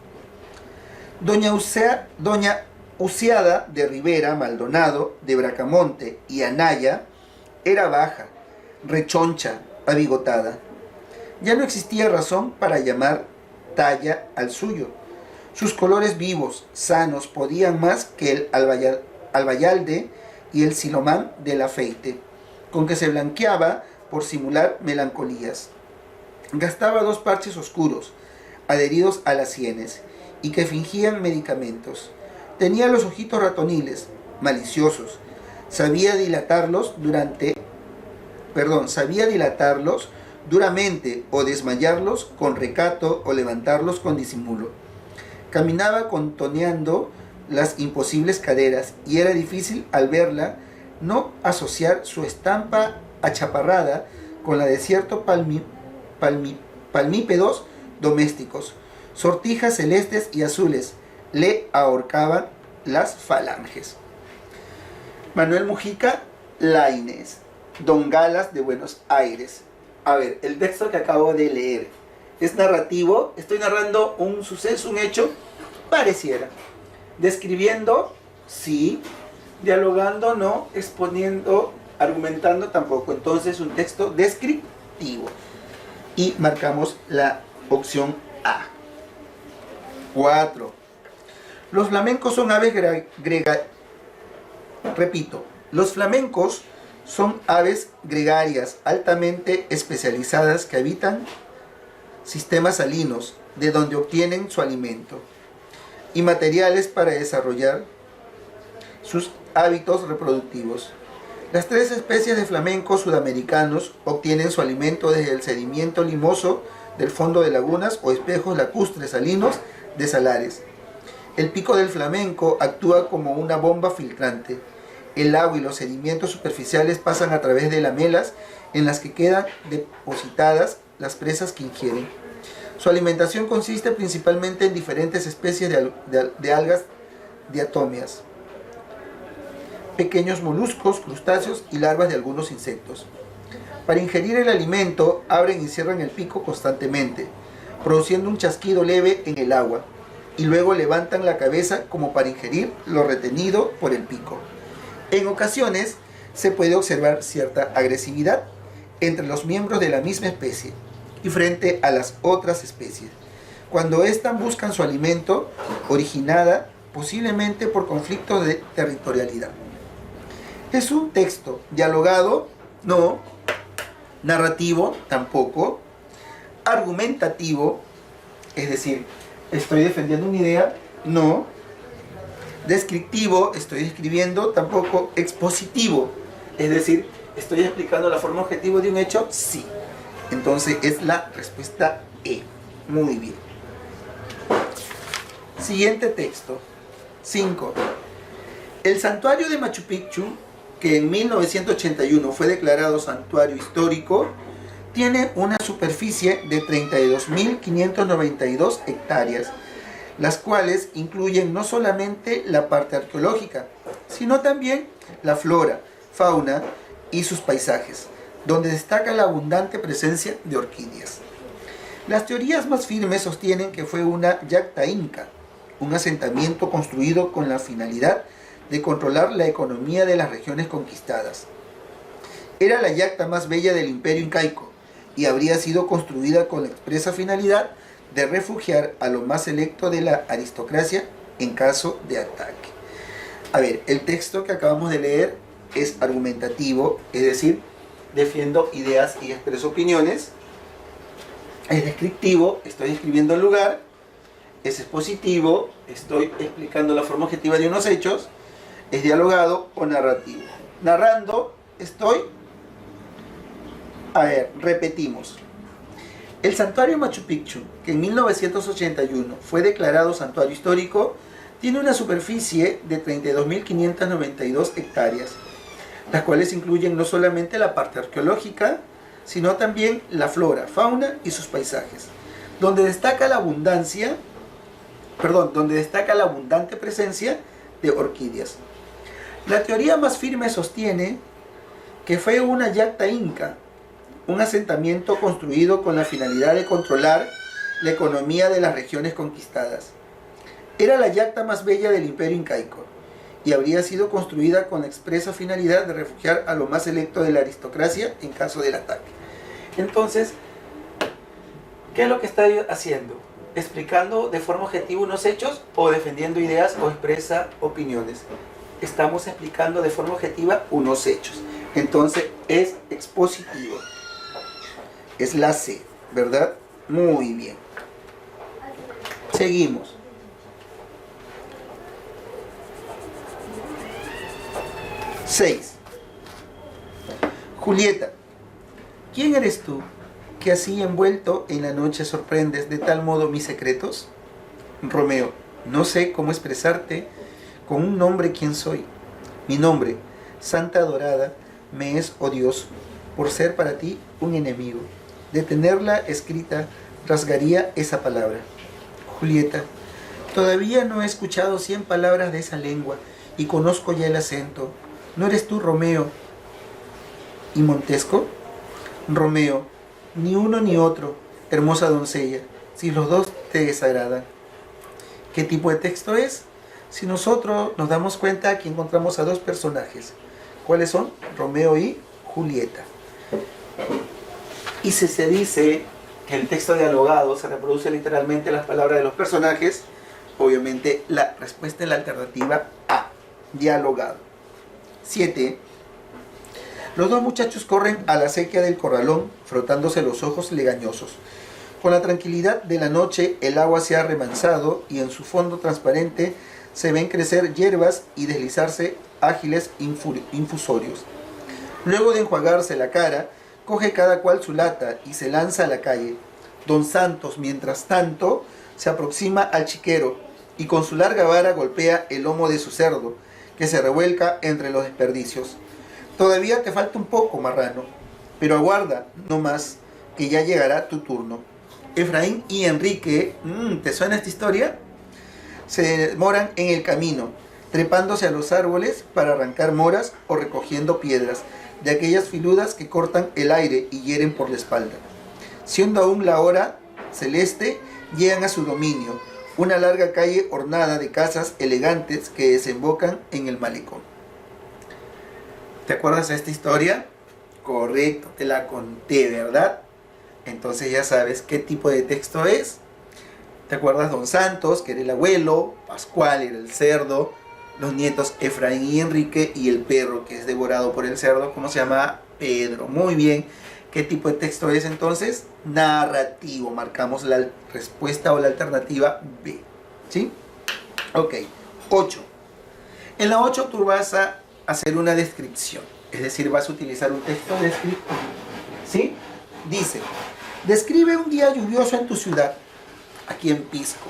Speaker 1: Doña Uciada de Rivera, Maldonado, de Bracamonte y Anaya era baja, rechoncha, abigotada. Ya no existía razón para llamar talla al suyo. Sus colores vivos, sanos, podían más que el albayalde y el silomán del afeite, con que se blanqueaba por simular melancolías. Gastaba 2 parches oscuros, adheridos a las sienes, y que fingían medicamentos. Tenía los ojitos ratoniles, maliciosos. Sabía dilatarlos duramente o desmayarlos con recato o levantarlos con disimulo. Caminaba contoneando las imposibles caderas y era difícil al verla no asociar su estampa achaparrada con la de ciertos palmípedos domésticos. Sortijas celestes y azules le ahorcaban las falanges. Manuel Mujica Lainez, Don Galas de Buenos Aires. A ver, el texto que acabo de leer es narrativo. Estoy narrando un suceso, un hecho, pareciera. Describiendo, sí. Dialogando, no. Exponiendo, argumentando, tampoco. Entonces, un texto descriptivo. Y marcamos la opción A. 4. Los flamencos son aves los flamencos son aves gregarias altamente especializadas que habitan sistemas salinos, de donde obtienen su alimento y materiales para desarrollar sus hábitos reproductivos. Las 3 especies de flamencos sudamericanos obtienen su alimento desde el sedimento limoso del fondo de lagunas o espejos lacustres salinos de salares. El pico del flamenco actúa como una bomba filtrante. El agua y los sedimentos superficiales pasan a través de lamelas en las que quedan depositadas las presas que ingieren. Su alimentación consiste principalmente en diferentes especies de algas diatómeas, pequeños moluscos, crustáceos y larvas de algunos insectos. Para ingerir el alimento, abren y cierran el pico constantemente, produciendo un chasquido leve en el agua, y luego levantan la cabeza como para ingerir lo retenido por el pico. En ocasiones se puede observar cierta agresividad entre los miembros de la misma especie y frente a las otras especies, cuando éstas buscan su alimento, originada posiblemente por conflictos de territorialidad. Es un texto dialogado, no. Narrativo, tampoco. Argumentativo, es decir, estoy defendiendo una idea, no. Descriptivo, estoy describiendo, tampoco. Expositivo, es decir, estoy explicando la forma objetiva de un hecho, sí. Entonces es la respuesta E. Muy bien. Siguiente texto. 5. El santuario de Machu Picchu, que en 1981 fue declarado santuario histórico, tiene una superficie de 32.592 hectáreas, las cuales incluyen no solamente la parte arqueológica, sino también la flora, fauna y sus paisajes, donde destaca la abundante presencia de orquídeas. Las teorías más firmes sostienen que fue una yacta inca, un asentamiento construido con la finalidad de controlar la economía de las regiones conquistadas. Era la yacta más bella del imperio incaico y habría sido construida con la expresa finalidad de refugiar a lo más selecto de la aristocracia en caso de ataque. A ver, el texto que acabamos de leer es argumentativo, es decir, defiendo ideas y expreso opiniones. Es descriptivo, estoy describiendo el lugar. Es expositivo, estoy explicando la forma objetiva de unos hechos. Es dialogado o narrativo. Narrando, estoy... A ver, repetimos. El santuario Machu Picchu, que en 1981 fue declarado santuario histórico, tiene una superficie de 32.592 hectáreas, las cuales incluyen no solamente la parte arqueológica, sino también la flora, fauna y sus paisajes, donde destaca la abundante presencia de orquídeas. La teoría más firme sostiene que fue una yacta inca, un asentamiento construido con la finalidad de controlar la economía de las regiones conquistadas. Era la yacta más bella del imperio incaico y habría sido construida con la expresa finalidad de refugiar a lo más selecto de la aristocracia en caso del ataque. Entonces, ¿qué es lo que está haciendo? ¿Explicando de forma objetiva unos hechos o defendiendo ideas o expresa opiniones? Estamos explicando de forma objetiva unos hechos. Entonces, es expositivo. Es la C, ¿verdad? Muy bien. Seguimos. Seis. Julieta, ¿quién eres tú que así envuelto en la noche sorprendes de tal modo mis secretos? Romeo, no sé cómo expresarte con un nombre quién soy. Mi nombre, Santa Dorada, me es odioso por ser para ti un enemigo. De tenerla escrita, rasgaría esa palabra. Julieta, todavía no he escuchado 100 palabras de esa lengua y conozco ya el acento. ¿No eres tú Romeo y Montesco? Romeo, ni uno ni otro, hermosa doncella, si los dos te desagradan. ¿Qué tipo de texto es? Si nosotros nos damos cuenta que encontramos a dos personajes. ¿Cuáles son? Romeo y Julieta. Y si se dice que el texto dialogado se reproduce literalmente las palabras de los personajes, obviamente la respuesta es la alternativa A, dialogado. 7. Los dos muchachos corren a la acequia del corralón, frotándose los ojos legañosos. Con la tranquilidad de la noche, el agua se ha remansado y en su fondo transparente se ven crecer hierbas y deslizarse ágiles infusorios. Luego de enjuagarse la cara, coge cada cual su lata y se lanza a la calle. Don Santos, mientras tanto, se aproxima al chiquero y con su larga vara golpea el lomo de su cerdo, que se revuelca entre los desperdicios. Todavía te falta un poco, marrano, pero aguarda, no más, que ya llegará tu turno. Efraín y Enrique, ¿te suena esta historia? Se demoran en el camino, trepándose a los árboles para arrancar moras o recogiendo piedras, de aquellas filudas que cortan el aire y hieren por la espalda. Siendo aún la hora celeste, llegan a su dominio, una larga calle ornada de casas elegantes que desembocan en el malecón. ¿Te acuerdas de esta historia? Correcto, te la conté, ¿verdad? Entonces ya sabes qué tipo de texto es. ¿Te acuerdas? Don Santos, que era el abuelo, Pascual era el cerdo, los nietos Efraín y Enrique, y el perro que es devorado por el cerdo, ¿cómo se llama? Pedro. Muy bien. ¿Qué tipo de texto es entonces? Narrativo. Marcamos la respuesta o la alternativa B. ¿Sí? Ok. 8. En la 8 tú vas a hacer una descripción. Es decir, vas a utilizar un texto descriptivo. ¿Sí? Dice, describe un día lluvioso en tu ciudad, aquí en Pisco.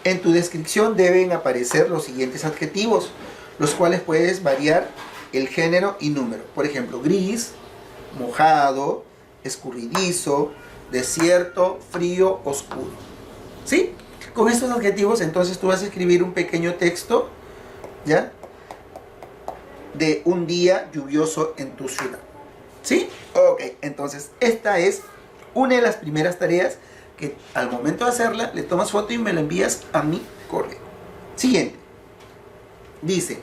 Speaker 1: En tu descripción deben aparecer los siguientes adjetivos, los cuales puedes variar el género y número. Por ejemplo, gris, mojado, escurridizo, desierto, frío, oscuro. ¿Sí? Con estos adjetivos entonces tú vas a escribir un pequeño texto, ¿ya?, de un día lluvioso en tu ciudad. ¿Sí? Ok, entonces esta es una de las primeras tareas que al momento de hacerla le tomas foto y me la envías a mi correo. Siguiente. Dice,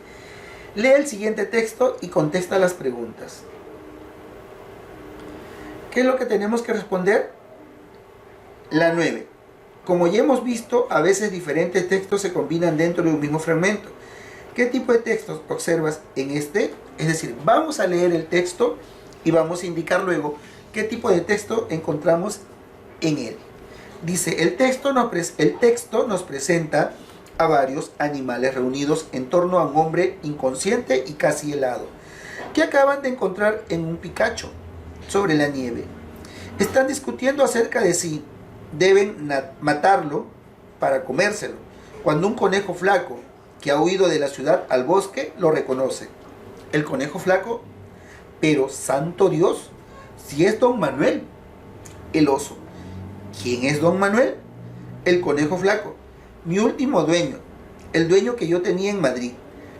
Speaker 1: lee el siguiente texto y contesta las preguntas. ¿Qué es lo que tenemos que responder? La 9. Como ya hemos visto, a veces diferentes textos se combinan dentro de un mismo fragmento. ¿Qué tipo de textos observas en este? Es decir, vamos a leer el texto y vamos a indicar luego qué tipo de texto encontramos en él. Dice, el texto nos presenta a varios animales reunidos en torno a un hombre inconsciente y casi helado, que acaban de encontrar en un picacho sobre la nieve. Están discutiendo acerca de si deben matarlo para comérselo, cuando un conejo flaco, que ha huido de la ciudad al bosque, lo reconoce. El conejo flaco, pero santo Dios, si es don Manuel. El oso, ¿quién es don Manuel? El conejo flaco, mi último dueño, el dueño que yo tenía en Madrid.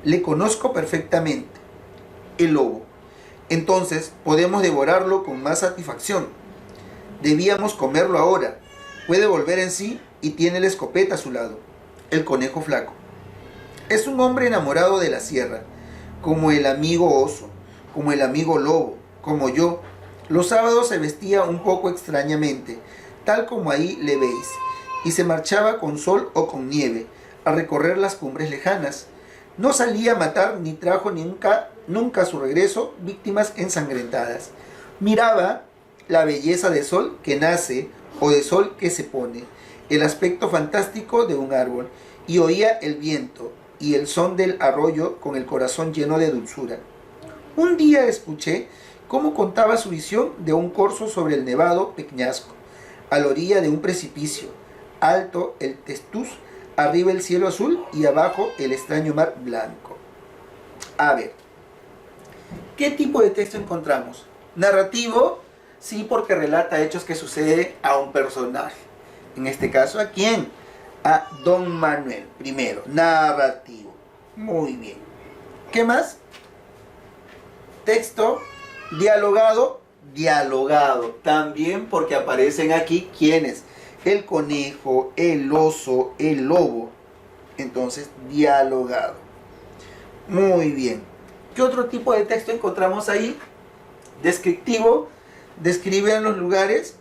Speaker 1: Le conozco perfectamente. El lobo, entonces podemos devorarlo con más satisfacción. Debíamos comerlo ahora. Puede volver en sí y tiene la escopeta a su lado. El conejo flaco, es un hombre enamorado de la sierra, como el amigo oso, como el amigo lobo, como yo. Los sábados se vestía un poco extrañamente, tal como ahí le veis, y se marchaba con sol o con nieve, a recorrer las cumbres lejanas. No salía a matar ni trajo nunca a su regreso víctimas ensangrentadas. Miraba la belleza de sol que nace o de sol que se pone, el aspecto fantástico de un árbol, y oía el viento y el son del arroyo con el corazón lleno de dulzura. Un día escuché cómo contaba su visión de un corso sobre el nevado peñasco, a la orilla de un precipicio, alto el testuz, arriba el cielo azul y abajo el extraño mar blanco. A ver, ¿qué tipo de texto encontramos? Narrativo, sí, porque relata hechos que suceden a un personaje. En este caso, ¿a quién? A don Manuel. Primero, narrativo. Muy bien. ¿Qué más? Texto dialogado. Dialogado. También porque aparecen aquí ¿quiénes? El conejo, el oso, el lobo. Entonces, dialogado. Muy bien. ¿Qué otro tipo de texto encontramos ahí? Descriptivo. Describe los lugares.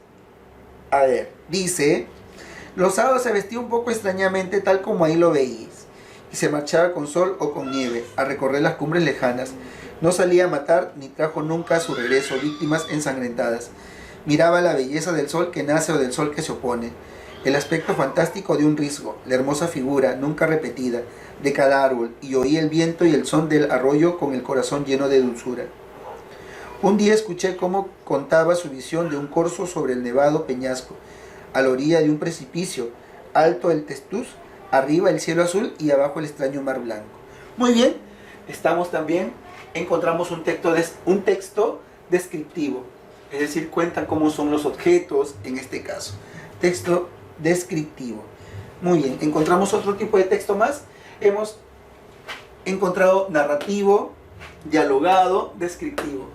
Speaker 1: A ver, dice: los sábados se vestía un poco extrañamente, tal como ahí lo veíais, y se marchaba con sol o con nieve, a recorrer las cumbres lejanas. No salía a matar, ni trajo nunca a su regreso víctimas ensangrentadas. Miraba la belleza del sol que nace o del sol que se opone, el aspecto fantástico de un risco, la hermosa figura, nunca repetida, de cada árbol, y oía el viento y el son del arroyo con el corazón lleno de dulzura. Un día escuché cómo contaba su visión de un corso sobre el nevado peñasco, a la orilla de un precipicio, alto el testuz, arriba el cielo azul y abajo el extraño mar blanco. Muy bien, encontramos un texto descriptivo, es decir, cuentan cómo son los objetos en este caso. Texto descriptivo. Muy bien, encontramos otro tipo de texto más. Hemos encontrado narrativo, dialogado, descriptivo.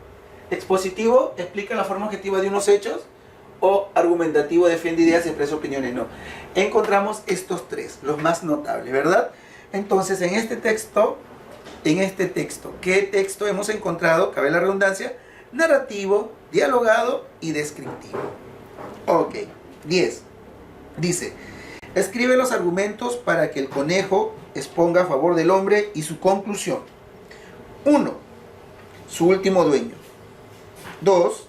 Speaker 1: Expositivo explica la forma objetiva de unos hechos, o argumentativo defiende ideas y expresa opiniones. No. Encontramos estos tres, los más notables, ¿verdad? Entonces, en este texto, ¿qué texto hemos encontrado? Cabe la redundancia: narrativo, dialogado y descriptivo. Ok. 10. Dice: escribe los argumentos para que el conejo exponga a favor del hombre y su conclusión. 1. Su último dueño. 2.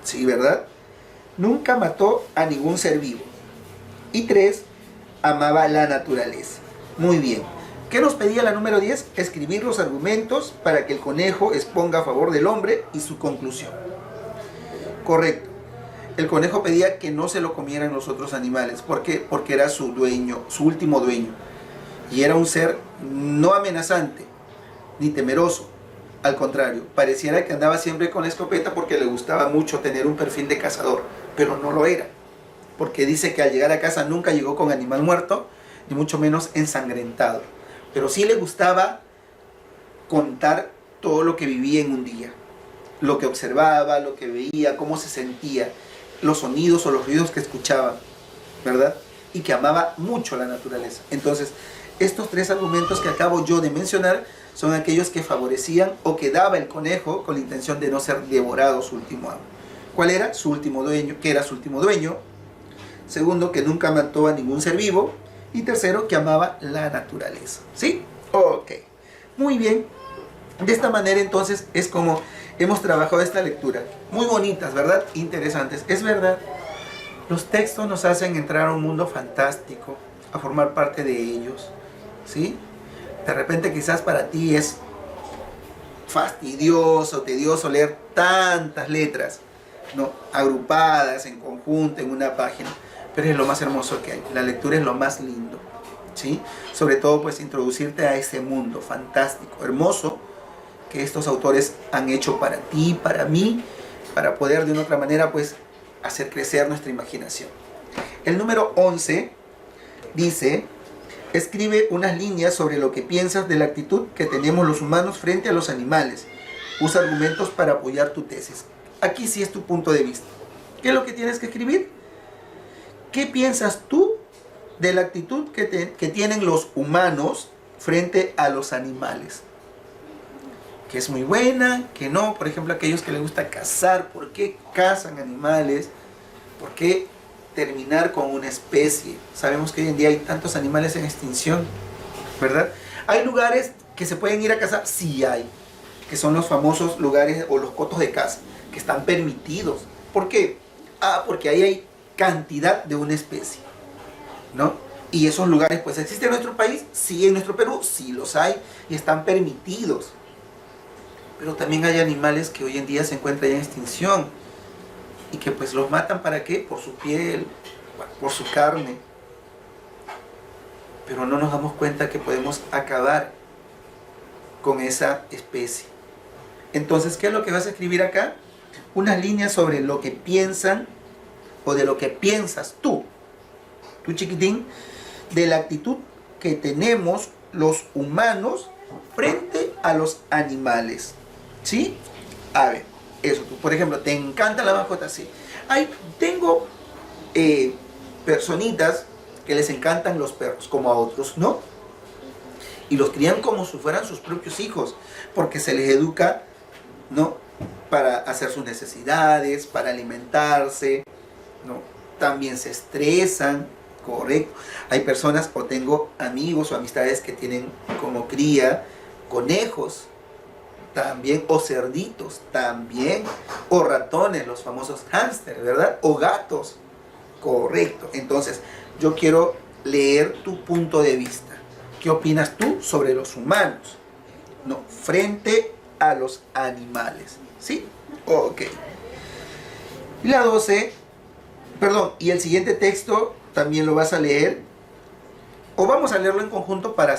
Speaker 1: Sí, ¿verdad? Nunca mató a ningún ser vivo. Y 3. Amaba la naturaleza. Muy bien. ¿Qué nos pedía la número 10? Escribir los argumentos para que el conejo exponga a favor del hombre y su conclusión. Correcto. el conejo pedía que no se lo comieran los otros animales. ¿Por qué? Porque era su dueño, su último dueño. Y era un ser no amenazante, ni temeroso. Al contrario, pareciera que andaba siempre con la escopeta porque le gustaba mucho tener un perfil de cazador. Pero no lo era. Porque dice que al llegar a casa nunca llegó con animal muerto, ni mucho menos ensangrentado. Pero sí le gustaba contar todo lo que vivía en un día. Lo que observaba, lo que veía, cómo se sentía, los sonidos o los ruidos que escuchaba, ¿verdad? Y que amaba mucho la naturaleza. Entonces, estos tres argumentos que acabo yo de mencionar son aquellos que favorecían o que daba el conejo con la intención de no ser devorado su último amo. ¿Cuál era? Su último dueño, que era su último dueño. Segundo, que nunca mató a ningún ser vivo. Y tercero, que amaba la naturaleza. ¿Sí? Ok. Muy bien. De esta manera entonces es como hemos trabajado esta lectura. Muy bonitas, ¿verdad? Interesantes. Es verdad. Los textos nos hacen entrar a un mundo fantástico, a formar parte de ellos. ¿Sí? De repente quizás para ti es fastidioso, tedioso leer tantas letras, ¿no? Agrupadas, en conjunto, en una página. Pero es lo más hermoso que hay. La lectura es lo más lindo. ¿Sí? Sobre todo pues introducirte a ese mundo fantástico, hermoso, que estos autores han hecho para ti, para mí, para poder de una otra manera pues hacer crecer nuestra imaginación. El número 11 dice: escribe unas líneas sobre lo que piensas de la actitud que tenemos los humanos frente a los animales. Usa argumentos para apoyar tu tesis. Aquí sí es tu punto de vista. ¿Qué es lo que tienes que escribir? ¿Qué piensas tú de la actitud que tienen los humanos frente a los animales? Que es muy buena, que no. Por ejemplo, aquellos que les gusta cazar. ¿Por qué cazan animales? ¿Por qué terminar con una especie? Sabemos que hoy en día hay tantos animales en extinción, ¿verdad? ¿Hay lugares que se pueden ir a cazar? Sí hay, que son los famosos lugares o los cotos de caza, que están permitidos. ¿Por qué? Porque ahí hay cantidad de una especie, ¿no? Y esos lugares, pues, ¿existen en nuestro país? Sí, en nuestro Perú sí los hay y están permitidos. Pero también hay animales que hoy en día se encuentran ya en extinción y que pues los matan, ¿para qué? Por su piel, por su carne. Pero no nos damos cuenta que podemos acabar con esa especie. Entonces, ¿qué es lo que vas a escribir acá? Unas líneas sobre lo que piensan o de lo que piensas tú chiquitín, de la actitud que tenemos los humanos frente a los animales. ¿Sí? A ver, eso tú, por ejemplo, ¿te encanta la mascota? Sí. Tengo personitas que les encantan los perros, como a otros, ¿no? Y los crían como si fueran sus propios hijos, porque se les educa, ¿no? Para hacer sus necesidades, para alimentarse, ¿no? También se estresan, correcto. Hay personas, o tengo amigos o amistades que tienen como cría conejos, también, o cerditos, también, o ratones, los famosos hámster, ¿verdad? O gatos, correcto. Entonces, yo quiero leer tu punto de vista. ¿Qué opinas tú sobre los humanos? No, frente a los animales, ¿sí? Ok. Y la 12, perdón, y el siguiente texto también lo vas a leer, o vamos a leerlo en conjunto para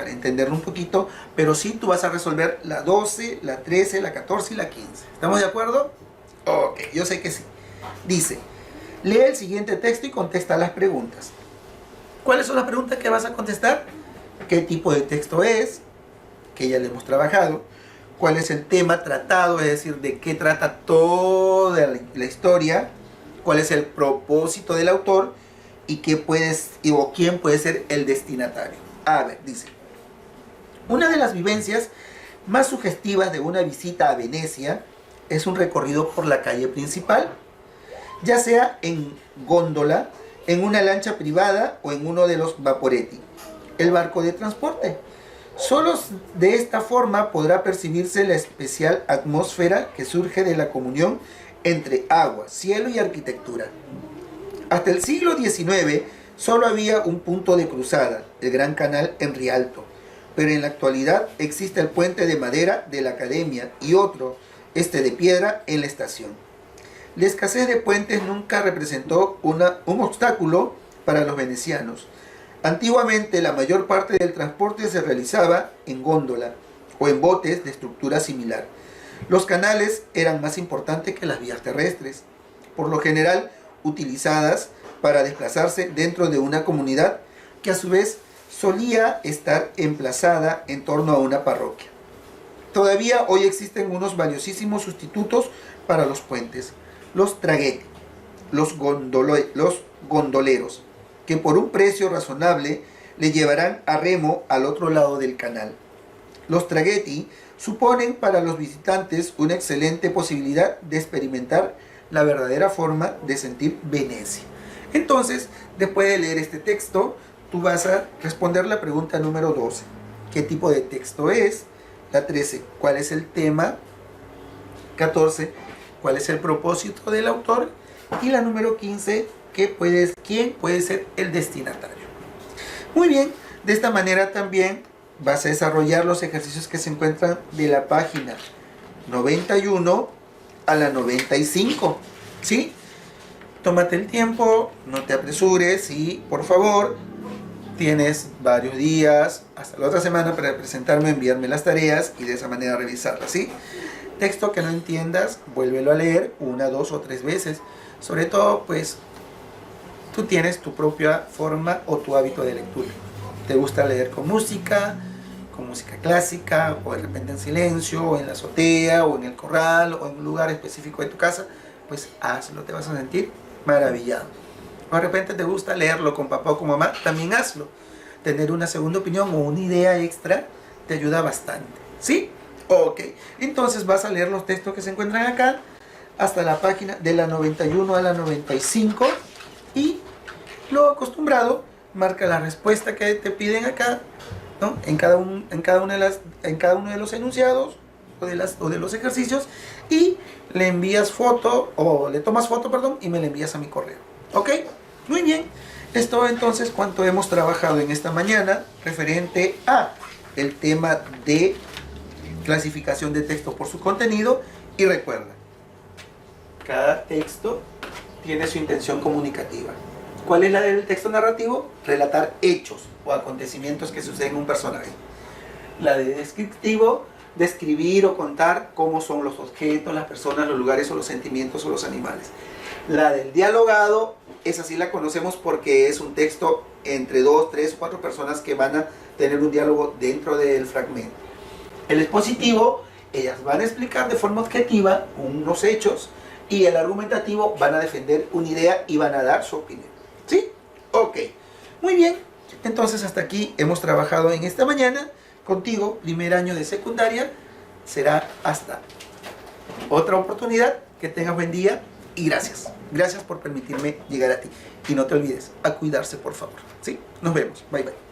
Speaker 1: entenderlo un poquito, pero sí tú vas a resolver la 12, la 13, la 14 y la 15. ¿Estamos de acuerdo? Ok, yo sé que sí. Dice, lee el siguiente texto y contesta las preguntas. ¿Cuáles son las preguntas que vas a contestar? ¿Qué tipo de texto es? Que ya le hemos trabajado. ¿Cuál es el tema tratado? Es decir, ¿de qué trata toda la historia? ¿Cuál es el propósito del autor? ¿Y quién puede ser el destinatario? A ver, dice. Una de las vivencias más sugestivas de una visita a Venecia es un recorrido por la calle principal, ya sea en góndola, en una lancha privada o en uno de los vaporetti, el barco de transporte. Solo de esta forma podrá percibirse la especial atmósfera que surge de la comunión entre agua, cielo y arquitectura. Hasta el siglo XIX solo había un punto de cruzada, el Gran Canal en Rialto, pero en la actualidad existe el puente de madera de la Academia y otro, de piedra, en la estación. La escasez de puentes nunca representó un obstáculo para los venecianos. Antiguamente la mayor parte del transporte se realizaba en góndola o en botes de estructura similar. Los canales eran más importantes que las vías terrestres, por lo general utilizadas para desplazarse dentro de una comunidad que a su vez solía estar emplazada en torno a una parroquia. Todavía hoy existen unos valiosísimos sustitutos para los puentes: los traghetti, los gondoleros, que por un precio razonable le llevarán a remo al otro lado del canal. Los traghetti suponen para los visitantes una excelente posibilidad de experimentar la verdadera forma de sentir Venecia. Entonces, después de leer este texto, tú vas a responder la pregunta número 12. ¿Qué tipo de texto es? La 13. ¿Cuál es el tema? 14. ¿Cuál es el propósito del autor? Y la número 15. ¿Quién puede ser el destinatario? Muy bien. De esta manera también vas a desarrollar los ejercicios que se encuentran de la página 91 a la 95. ¿Sí? Tómate el tiempo, no te apresures y, por favor, tienes varios días hasta la otra semana para presentarme, enviarme las tareas y de esa manera revisarlas, ¿sí? Texto que no entiendas, vuélvelo a leer 1, 2 o 3 veces. Sobre todo, pues, tú tienes tu propia forma o tu hábito de lectura. ¿Te gusta leer con música clásica, o de repente en silencio, o en la azotea, o en el corral, o en un lugar específico de tu casa? Pues hazlo, te vas a sentir maravillado. O de repente te gusta leerlo con papá o con mamá, también hazlo. Tener una segunda opinión o una idea extra te ayuda bastante, ¿sí? Ok, entonces vas a leer los textos que se encuentran acá hasta la página de la 91 a la 95 y lo acostumbrado, marca la respuesta que te piden acá, ¿no? en cada uno de los enunciados o de los ejercicios, y le envías foto, o le tomas foto, perdón, y me la envías a mi correo. ¿Ok? Muy bien. Esto entonces cuanto hemos trabajado en esta mañana referente a el tema de clasificación de texto por su contenido. Y recuerda, cada texto tiene su intención comunicativa. ¿Cuál es la del texto narrativo? Relatar hechos o acontecimientos que suceden en un personaje. La de descriptivo, describir o contar cómo son los objetos, las personas, los lugares o los sentimientos o los animales. La del dialogado, esa sí la conocemos porque es un texto entre 2, 3 o 4 personas que van a tener un diálogo dentro del fragmento. El expositivo, ellas van a explicar de forma objetiva unos hechos, y el argumentativo van a defender una idea y van a dar su opinión. ¿Sí? Ok. Muy bien. Entonces hasta aquí hemos trabajado en esta mañana. Contigo, primer año de secundaria. Será hasta otra oportunidad. Que tengas buen día y gracias. Gracias por permitirme llegar a ti. Y no te olvides, a cuidarse, por favor. ¿Sí? Nos vemos. Bye, bye.